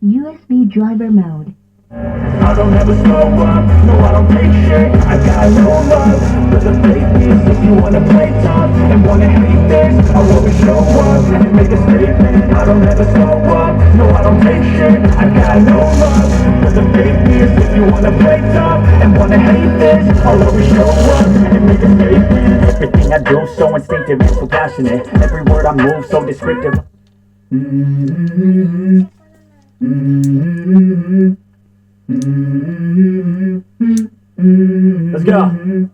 USB driver mode. I don't ever slow up, no I don't take shit. I got no love for the fakeness. If you wanna play tough and wanna hate this, I'll always show up and make a statement. I don't ever slow up, no I don't take shit. I got no love for the fakeness. If you wanna play tough and wanna hate this, I'll always show up and make a statement. Everything I do so instinctive and so passionate. Every word I move so descriptive. Let's go.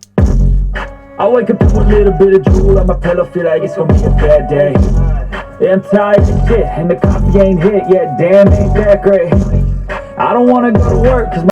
I wake up to a little bit of drool on my pillow, feel like it's gonna be a bad day. Yeah, I'm tired of shit, and the coffee ain't hit yet, damn, ain't that great. I don't wanna go to work, cause